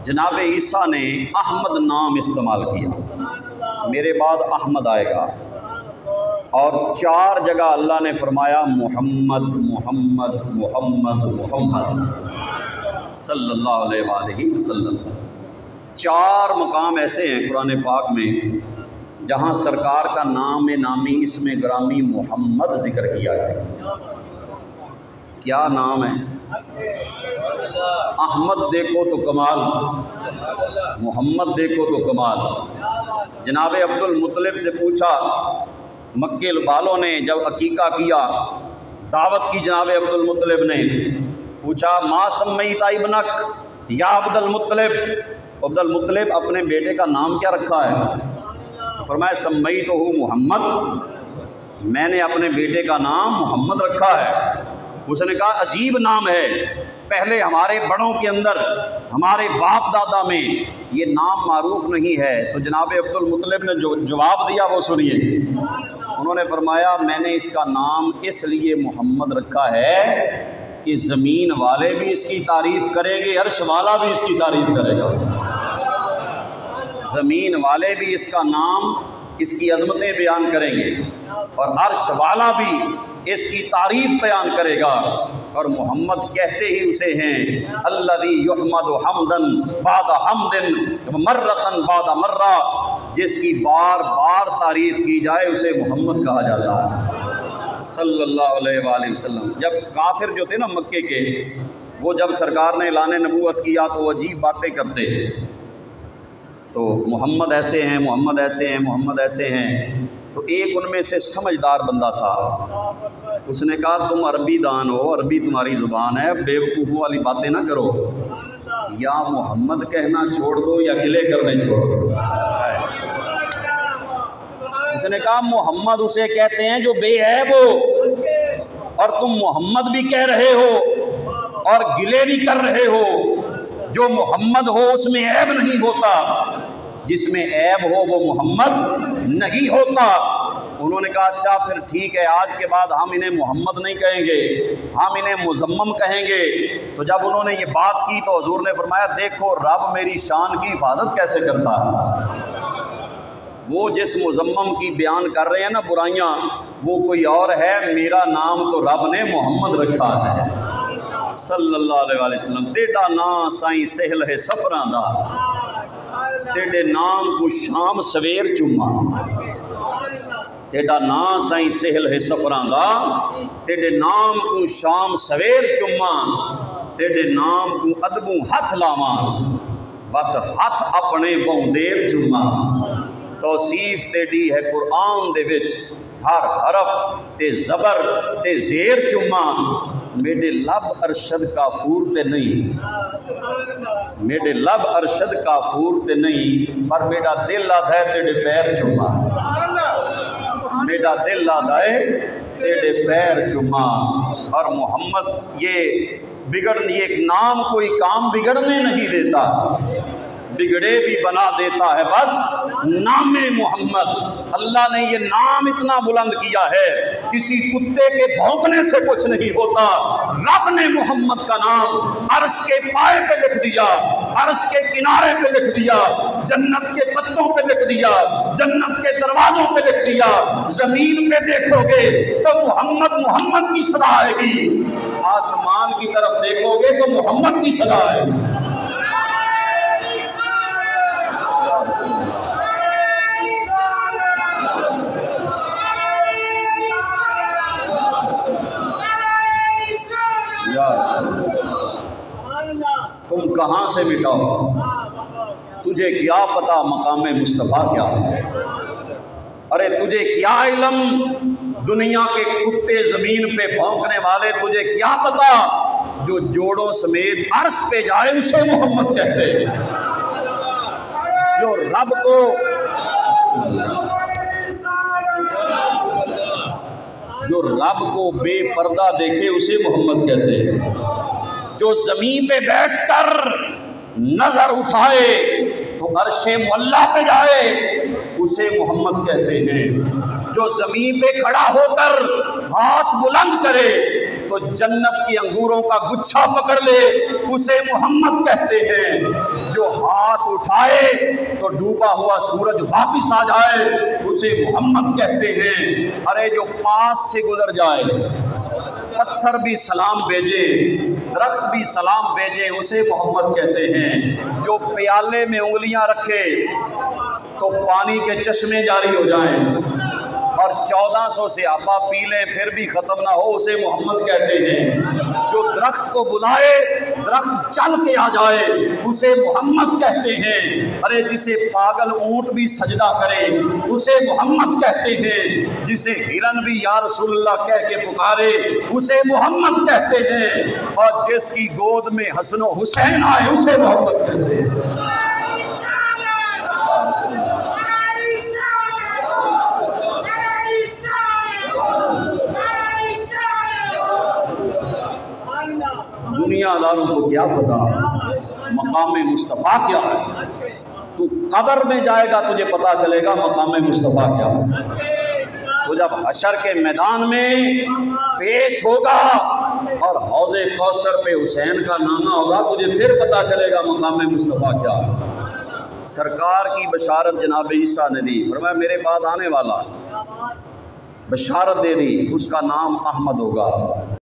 جناب عیسیٰ نے احمد نام استعمال کیا، میرے بعد احمد آئے گا، اور 4 جگہ اللہ نے فرمایا محمد محمد محمد محمد صلی اللہ علیہ وآلہ وسلم۔ 4 مقام ایسے ہیں قرآن پاک میں جہاں سرکار کا نام نامی اسم گرامی محمد ذکر کیا گیا۔ کیا نام ہے؟ احمد دیکھو تو کمال، محمد دیکھو تو کمال۔ جناب عبد المطلب سے پوچھا، مکے والوں نے جب عقیقہ کیا، دعوت کی جناب عبد المطلب نے، پوچھا ما سمیت ابنک یا عبد المطلب، عبد المطلب اپنے بیٹے کا نام کیا رکھا ہے؟ فرمایا سمیتہ محمد، میں نے اپنے بیٹے کا نام محمد رکھا ہے۔ اس نے کہا عجیب نام ہے، پہلے ہمارے بڑوں کے اندر، ہمارے باپ دادا میں یہ نام معروف نہیں ہے۔ تو جناب عبد المطلب نے جو جواب دیا وہ سنیے، انہوں نے فرمایا میں نے اس کا نام اس لیے محمد رکھا ہے کہ زمین والے بھی اس کی تعریف کریں گے، عرش والا بھی اس کی تعریف کرے گا۔ زمین والے بھی اس کا نام، اس کی عظمتیں بیان کریں گے، اور عرش والا بھی اس کی تعریف بیان کرے گا۔ اور محمد کہتے ہی اسے ہیں الذی یحمد حمدن بعد حمد مرتن بعد مرہ، جس کی بار بار تعریف کی جائے اسے محمد کہا جاتا ہے صلی اللہ علیہ وآلہ وسلم۔ جب کافر جو تھے نا مکے کے، وہ جب سرکار نے اعلان نبوت کیا تو وہ عجیب باتیں کرتے، تو محمد ایسے ہیں، محمد ایسے ہیں، محمد ایسے ہیں۔ تو ایک ان میں سے سمجھدار بندہ تھا، اس نے کہا تم عربی دان ہو، عربی تمہاری زبان ہے، بیوقوفوں والی باتیں نہ کرو، یا محمد کہنا چھوڑ دو یا گلے کرنے چھوڑ دو۔ اس نے کہا محمد اسے کہتے ہیں جو بے عیب ہو، اور تم محمد بھی کہہ رہے ہو اور گلے بھی کر رہے ہو۔ جو محمد ہو اس میں عیب نہیں ہوتا، جس میں عیب ہو وہ محمد نہیں ہوتا۔ انہوں نے کہا اچھا پھر ٹھیک ہے، آج کے بعد ہم انہیں محمد نہیں کہیں گے، ہم انہیں مزمم کہیں گے۔ تو جب انہوں نے یہ بات کی تو حضور نے فرمایا دیکھو رب میری شان کی حفاظت کیسے کرتا ہے۔ وہ جس مزمم کی بیان کر رہے ہیں نا برائیاں، وہ کوئی اور ہے، میرا نام تو رب نے محمد رکھا ہے صلی اللہ علیہ وآلہ وسلم۔ تیڈا نام سائیں سہل ہے سفراں دا، تیڈے نام کو شام سویر چما، تیڈا نام سائیں سہل ہے سفراں دا، تیڈے نام کو شام سویر چما، تیڈے نام کو ادبوں ہاتھ لاواں، بد ہاتھ اپنے بہوں دیر چما۔ توصیف تیڈی ہے قرآن دے وچ، ہر حرف تے زبر تے زیر چما، میرے لب ارشد کافور تے نہیں، میرے لب ارشد کافور تے نہیں، پر میرا دل آدھا ہے تیرے پیر چما، میرا دل آدھا ہے تیرے پیر چما۔ اور محمد یہ ایک نام کوئی کام بگڑنے نہیں دیتا، بگڑے بھی بنا دیتا ہے، بس نام محمد۔ اللہ نے یہ نام اتنا بلند کیا ہے، کسی کتے کے بھونکنے سے کچھ نہیں ہوتا۔ رب نے محمد کا نام عرش کے پائے پہ لکھ دیا، عرش کے کنارے پہ لکھ دیا، جنت کے پتوں پہ لکھ دیا، جنت کے دروازوں پہ لکھ دیا۔ زمین پہ دیکھو گے تو محمد محمد کی صدا آئے گی، آسمان کی طرف دیکھو گے تو محمد کی صدا آئے گی۔ تم کہاں سے مٹاؤ، تجھے کیا پتا مقام مصطفیٰ کیا ہے؟ ارے تجھے کیا علم دنیا کے کتے زمین پہ بھونکنے والے، تجھے کیا پتا جو جوڑوں سمیت عرش پہ جائے اسے محمد کہتے ہیں، جو رب کو بے پردہ دیکھے اسے محمد کہتے ہیں، جو زمین پہ بیٹھ کر نظر اٹھائے تو عرش معلیٰ پہ جائے اسے محمد کہتے ہیں، جو زمین پہ کھڑا ہو کر ہاتھ بلند کرے تو جنت کی انگوروں کا گچھا پکڑ لے اسے محمد کہتے ہیں، جو ہاتھ اٹھائے تو ڈوبا ہوا سورج واپس آ جائے اسے محمد کہتے ہیں، ارے جو پاس سے گزر جائے پتھر بھی سلام بھیجے درخت بھی سلام بھیجے اسے محمد کہتے ہیں، جو پیالے میں انگلیاں رکھے تو پانی کے چشمے جاری ہو جائیں اور 1400 سے آبا پی لیں پھر بھی ختم نہ ہو اسے محمد کہتے ہیں، جو درخت کو بلائے درخت چل کے آ جائے اسے محمد کہتے ہیں، ارے جسے پاگل اونٹ بھی سجدہ کرے اسے محمد کہتے ہیں، جسے ہرن بھی یا رسول اللہ کہہ کے پکارے اسے محمد کہتے ہیں، اور جس کی گود میں حسن و حسین آئے اسے محمد کہتے ہیں۔ دنیا داروں کو کیا پتا مقام مصطفیٰ کیا ہے، تو قبر میں جائے گا تجھے پتا چلے گا مقام مصطفیٰ کیا ہے، تو جب حشر کے میدان میں پیش ہوگا اور حوض کوثر پہ حسین کا نانا ہوگا تجھے پھر پتا چلے گا مقام مصطفیٰ کیا ہے۔ سرکار کی بشارت جناب عیسیٰ نے دی، فرمایا میرے بعد آنے والا بشارت دے دی اس کا نام احمد ہوگا۔